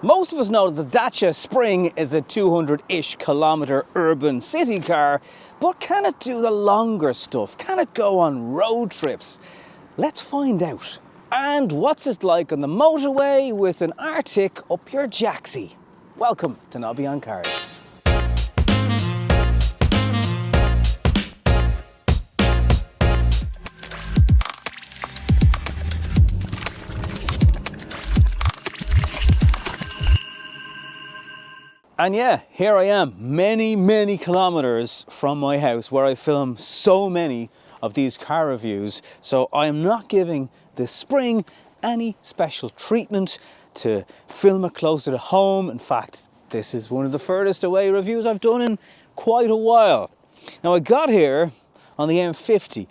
Most of us know that the Dacia Spring is a 200-ish kilometre urban city car, but can it do the longer stuff? Can it go on road trips? Let's find out. And what's it like on the motorway with an Arctic up your jacksie? Welcome to Nobby on Cars. And yeah, here I am, many kilometers from my house where I film so many of these car reviews. So I am not giving this Spring any special treatment to film it closer to home. In fact, this is one of the furthest away reviews I've done in quite a while. Now I got here on the M50.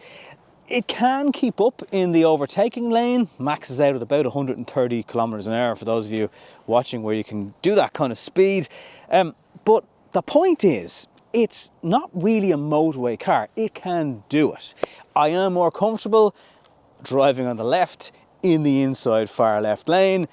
It can keep up in the overtaking lane, maxes out at about 130 kilometers an hour for those of you watching where you can do that kind of speed. But the point is, it's not really a motorway car. It can do it. I am more comfortable driving on the left in the inside far left lane,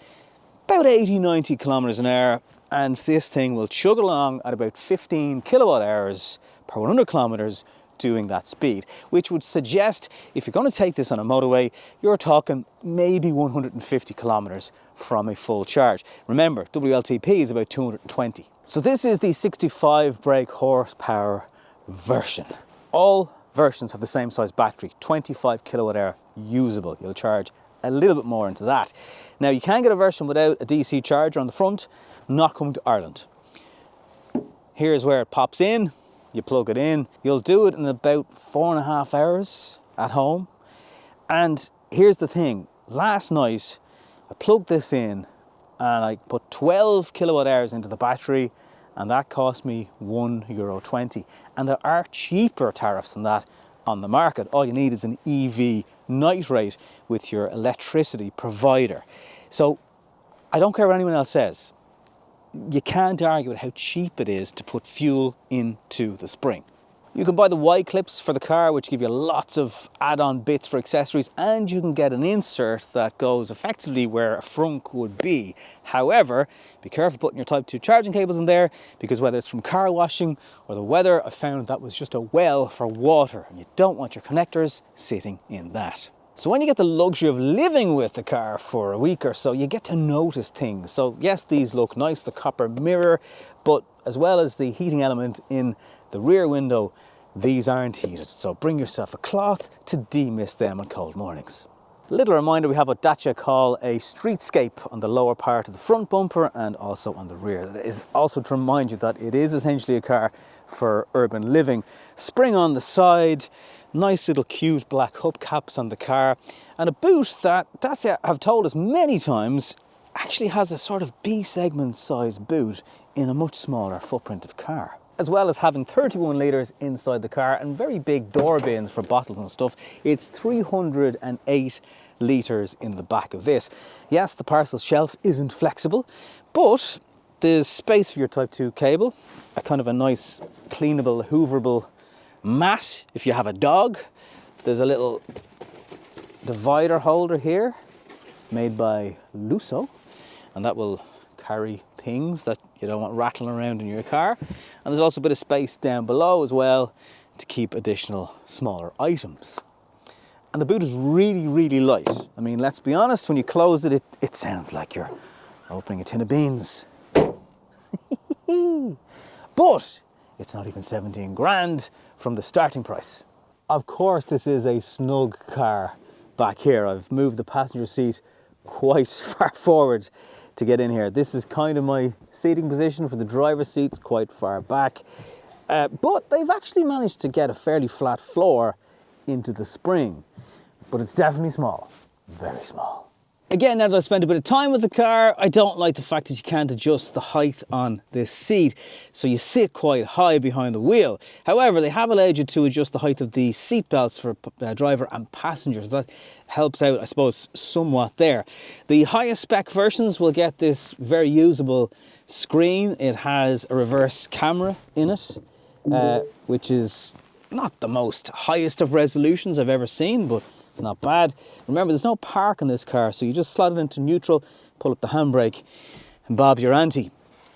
about 80-90 kilometers an hour, and this thing will chug along at about 15 kilowatt hours per 100 kilometers doing that speed, which would suggest if you're going to take this on a motorway, you're talking maybe 150 kilometers from a full charge. Remember, WLTP is about 220. So this is the 65 brake horsepower version. All versions have the same size battery, 25 kilowatt hour usable. You'll charge a little bit more into that. Now you can get a version without a DC charger on the front, not coming to Ireland. Here's where it pops in. You plug it in, you'll do it in about 4.5 hours at home. And here's the thing, last night I plugged this in and I put 12 kilowatt hours into the battery, and that cost me €1.20. And there are cheaper tariffs than that on the market. All you need is an EV night rate with your electricity provider. So I don't care what anyone else says. You can't argue with how cheap it is to put fuel into the Spring. You can buy the Y clips for the car, which give you lots of add-on bits for accessories, and you can get an insert that goes effectively where a frunk would be. However, be careful putting your Type 2 charging cables in there, because whether it's from car washing or the weather, I found that was just a well for water, and you don't want your connectors sitting in that. So when you get the luxury of living with the car for a week or so, you get to notice things. So yes, these look nice, the copper mirror, but as well as the heating element in the rear window, these aren't heated. So bring yourself a cloth to demist them on cold mornings. A little reminder, we have what Dacia call a streetscape on the lower part of the front bumper and also on the rear. That is also to remind you that it is essentially a car for urban living. Spring on the side, nice little cute black hubcaps on the car, and a boot that Dacia have told us many times actually has a sort of B segment size boot in a much smaller footprint of car. As well as having 31 litres inside the car and very big door bins for bottles and stuff, it's 308 litres in the back of this. Yes, the parcel shelf isn't flexible, but there's space for your Type 2 cable, a kind of a nice cleanable, hooverable mat if you have a dog. There's a little divider holder here made by Lusso, and that will carry things that you don't want rattling around in your car. And there's also a bit of space down below as well to keep additional smaller items. And the boot is really light. I mean, let's be honest, when you close it, it sounds like you're opening a tin of beans. But it's not even 17 grand from the starting price. Of course, this is a snug car back here. I've moved the passenger seat quite far forward to get in here. This is kind of my seating position for the driver's seats, quite far back. But they've actually managed to get a fairly flat floor into the Spring. But it's definitely small, very small. Again, now that I've spent a bit of time with the car, I don't like the fact that you can't adjust the height on this seat, so you sit quite high behind the wheel. However, they have allowed you to adjust the height of the seat belts for driver and passengers. That helps out, I suppose, somewhat there. The highest spec versions will get this very usable screen. It has a reverse camera in it, which is not the most highest of resolutions I've ever seen, but it's not bad. Remember, there's no park in this car, so you just slot it into neutral, pull up the handbrake, and Bob's your auntie.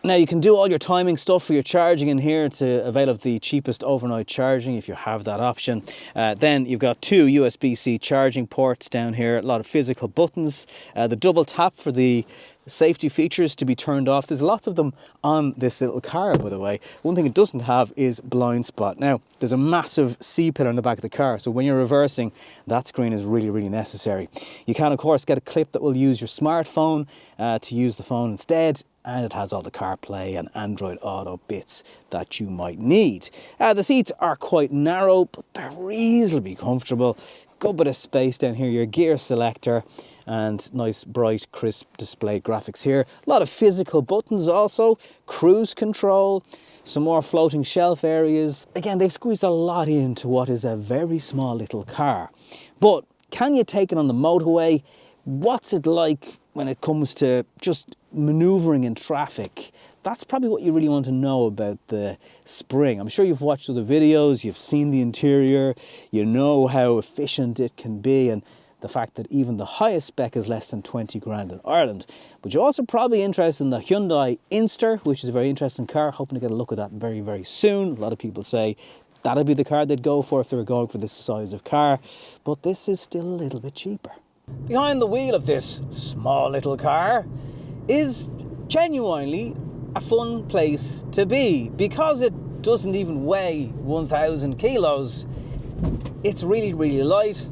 Now you can do all your timing stuff for your charging in here to avail of the cheapest overnight charging if you have that option. Then you've got 2 USB-C charging ports down here, a lot of physical buttons, the double tap for the safety features to be turned off. There's lots of them on this little car, by the way. One thing it doesn't have is blind spot. Now, there's a massive C-pillar in the back of the car, so when you're reversing, that screen is really, really necessary. You can, of course, get a clip that will use your smartphone to use the phone instead, and it has all the CarPlay and Android Auto bits that you might need. The seats are quite narrow, but they're reasonably comfortable. Good bit of space down here, your gear selector, and nice bright crisp display graphics here. A lot of physical buttons also, cruise control, some more floating shelf areas. Again, they've squeezed a lot into what is a very small little car. But can you take it on the motorway? What's it like when it comes to just maneuvering in traffic? That's probably what you really want to know about the Spring. I'm sure you've watched other videos, you've seen the interior, you know how efficient it can be, and the fact that even the highest spec is less than 20 grand in Ireland. But you're also probably interested in the Hyundai Inster, which is a very interesting car. Hoping to get a look at that very, very soon. A lot of people say that'd be the car they'd go for if they were going for this size of car. But this is still a little bit cheaper. Behind the wheel of this small little car is genuinely a fun place to be. Because it doesn't even weigh 1,000 kilos, it's really, really light.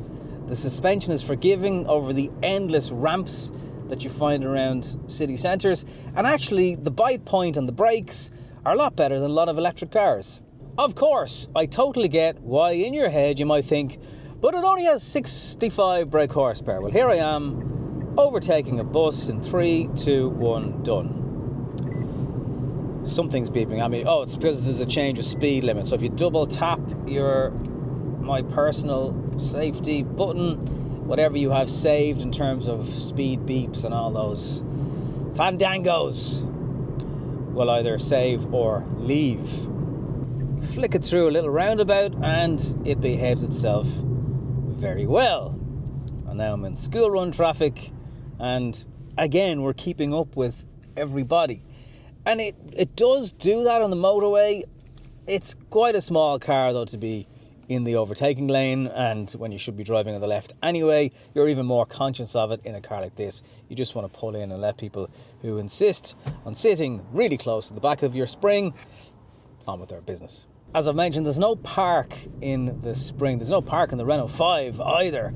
The suspension is forgiving over the endless ramps that you find around city centres. And actually, the bite point on the brakes are a lot better than a lot of electric cars. Of course, I totally get why in your head you might think, but it only has 65 brake horsepower. Well, here I am, overtaking a bus in 3, 2, 1, done. Something's beeping at me. Oh, it's because there's a change of speed limit. So if you double tap my personal safety button, whatever you have saved in terms of speed beeps and all those fandangos, will either save or leave. Flick it through a little roundabout and it behaves itself very well. And now I'm in school run traffic, and again we're keeping up with everybody. And it does do that on the motorway. It's quite a small car though to be in the overtaking lane, and when you should be driving on the left anyway, you're even more conscious of it in a car like this. You just want to pull in and let people who insist on sitting really close to the back of your Spring on with their business. As I've mentioned, there's no park in the Spring. There's no park in the Renault 5 either.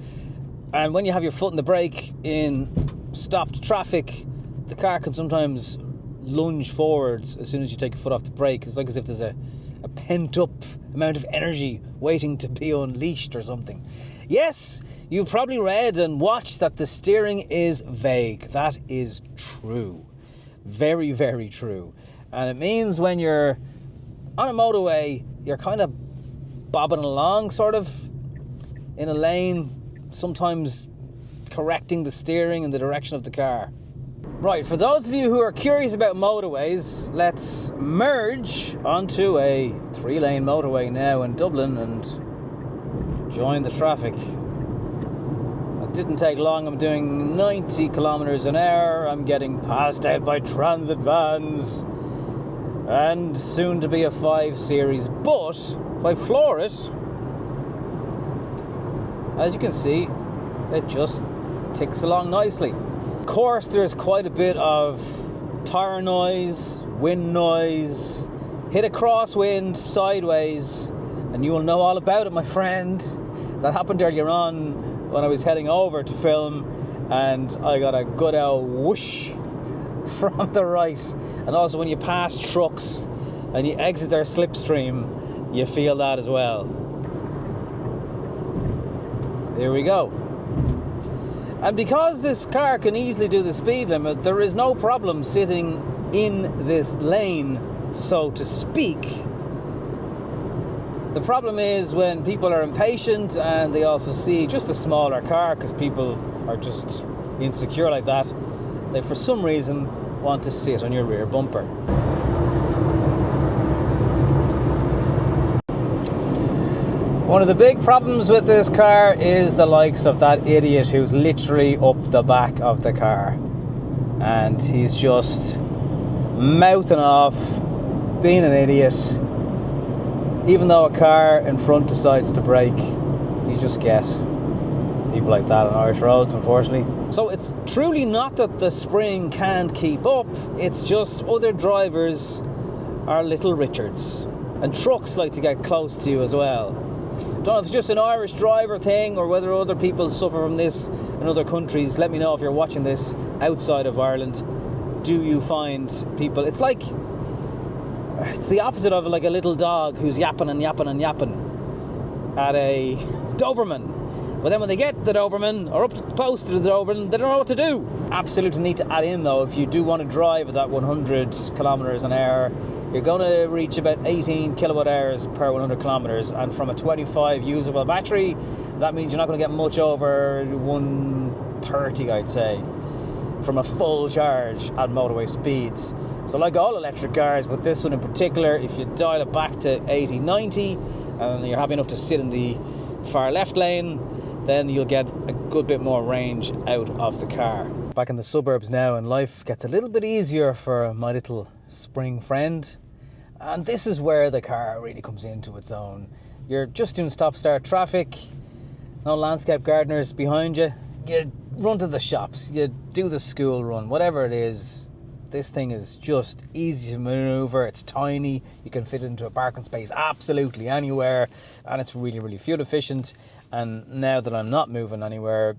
And when you have your foot in the brake in stopped traffic, the car can sometimes lunge forwards as soon as you take your foot off the brake. It's like as if there's a pent-up amount of energy waiting to be unleashed or something. Yes, you've probably read and watched that the steering is vague. That is true. Very, very true. And it means when you're on a motorway, you're kind of bobbing along, sort of, in a lane, sometimes correcting the steering in the direction of the car. Right, for those of you who are curious about motorways, let's merge onto a 3-lane motorway now in Dublin and join the traffic. It didn't take long. I'm doing 90 kilometers an hour. I'm getting passed out by transit vans and soon to be a 5 Series. But if I floor it, as you can see, it just ticks along nicely. Of course, there's quite a bit of tyre noise, wind noise, hit a crosswind sideways, and you will know all about it, my friend. That happened earlier on when I was heading over to film, and I got a good old whoosh from the right. And also when you pass trucks and you exit their slipstream, you feel that as well. There we go. And because this car can easily do the speed limit, there is no problem sitting in this lane, so to speak. The problem is when people are impatient and they also see just a smaller car, because people are just insecure like that, they for some reason want to sit on your rear bumper. One of the big problems with this car is the likes of that idiot who's literally up the back of the car. And he's just mouthing off, being an idiot. Even though a car in front decides to brake, you just get people like that on Irish roads, unfortunately. So it's truly not that the Spring can't keep up, it's just other drivers are little Richards. And trucks like to get close to you as well. Don't know if it's just an Irish driver thing or whether other people suffer from this in other countries. Let me know if you're watching this outside of Ireland. Do you find people... It's the opposite of like a little dog who's yapping and yapping and yapping at a Doberman. But then when they get the Doberman, or up close to the Doberman, they don't know what to do. Absolutely need to add in though, if you do want to drive at that 100 kilometers an hour, you're going to reach about 18 kilowatt hours per 100 kilometers. And from a 25 usable battery, that means you're not going to get much over 130, I'd say, from a full charge at motorway speeds. So like all electric cars, but this one in particular, if you dial it back to 80, 90, and you're happy enough to sit in the far left lane, then you'll get a good bit more range out of the car. Back in the suburbs now, and life gets a little bit easier for my little Spring friend. And this is where the car really comes into its own. You're just doing stop-start traffic, no landscape gardeners behind you. You run to the shops, you do the school run, whatever it is. This thing is just easy to maneuver, it's tiny, you can fit it into a parking space absolutely anywhere, and it's really, really fuel efficient. And now that I'm not moving anywhere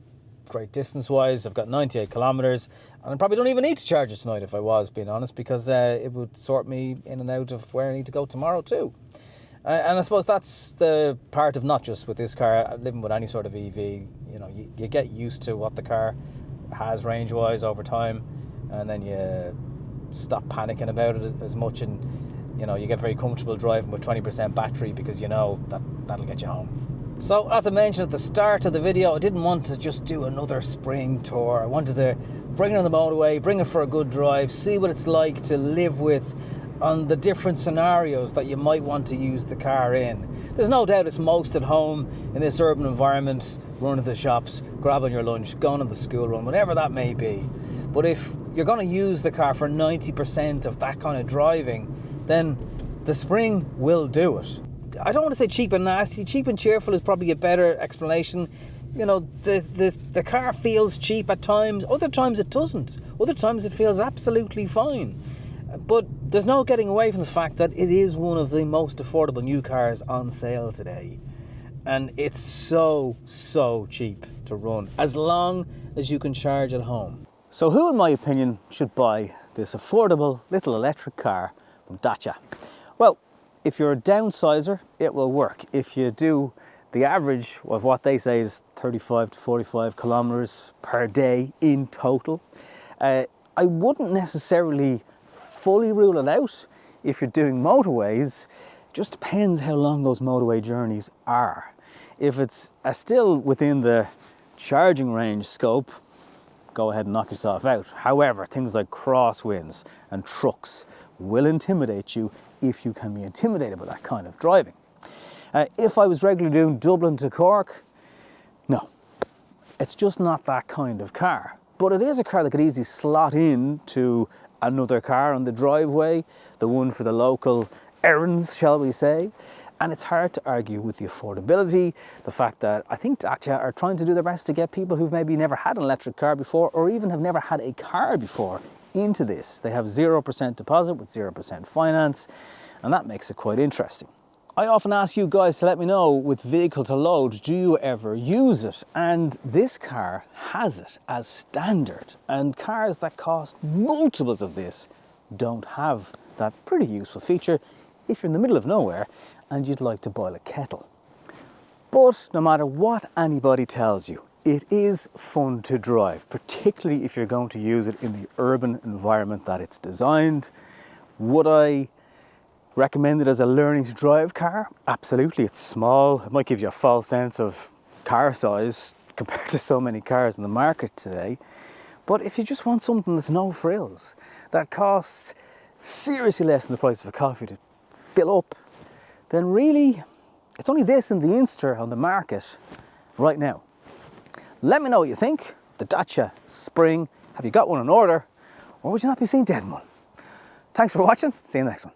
great distance wise, I've got 98 kilometers, and I probably don't even need to charge it tonight if I was being honest, because it would sort me in and out of where I need to go tomorrow too. And I suppose that's the part of not just with this car, living with any sort of EV, you know, you get used to what the car has range wise over time, and then you stop panicking about it as much, and you know, you get very comfortable driving with 20% battery because you know that that'll get you home. So as I mentioned at the start of the video, I didn't want to just do another Spring tour. I wanted to bring it on the motorway, bring it for a good drive, see what it's like to live with on the different scenarios that you might want to use the car in. There's no doubt it's most at home in this urban environment, running to the shops, grabbing your lunch, going on the school run, whatever that may be. But if you're going to use the car for 90% of that kind of driving, then the Spring will do it. I don't want to say cheap and nasty. Cheap and cheerful is probably a better explanation. You know, the car feels cheap at times. Other times it doesn't. Other times it feels absolutely fine. But there's no getting away from the fact that it is one of the most affordable new cars on sale today. And it's so, so cheap to run, as long as you can charge at home. So who, in my opinion, should buy this affordable little electric car from Dacia? Well, if you're a downsizer, it will work. If you do the average of what they say is 35 to 45 kilometers per day in total, I wouldn't necessarily fully rule it out. If you're doing motorways, it just depends how long those motorway journeys are. If it's still within the charging range scope, go ahead and knock yourself out. However, things like crosswinds and trucks will intimidate you if you can be intimidated by that kind of driving. If I was regularly doing Dublin to Cork, no, it's just not that kind of car. But it is a car that could easily slot into another car on the driveway, the one for the local errands, shall we say. And it's hard to argue with the affordability, the fact that I think Dacia are trying to do their best to get people who've maybe never had an electric car before, or even have never had a car before, into this. They have 0% deposit with 0% finance, and that makes it quite interesting. I often ask you guys to let me know, with vehicle to load, do you ever use it? And this car has it as standard, and cars that cost multiples of this don't have that pretty useful feature if you're in the middle of nowhere and you'd like to boil a kettle. But no matter what anybody tells you, it is fun to drive, particularly if you're going to use it in the urban environment that it's designed. Would I recommend it as a learning to drive car? Absolutely. It's small. It might give you a false sense of car size compared to so many cars in the market today. But if you just want something that's no frills, that costs seriously less than the price of a coffee to fill up, then really it's only this and the Inster on the market right now. Let me know what you think. The Dacia Spring, have you got one in order, or would you not be seen dead in one? Thanks for watching. See you in the next one.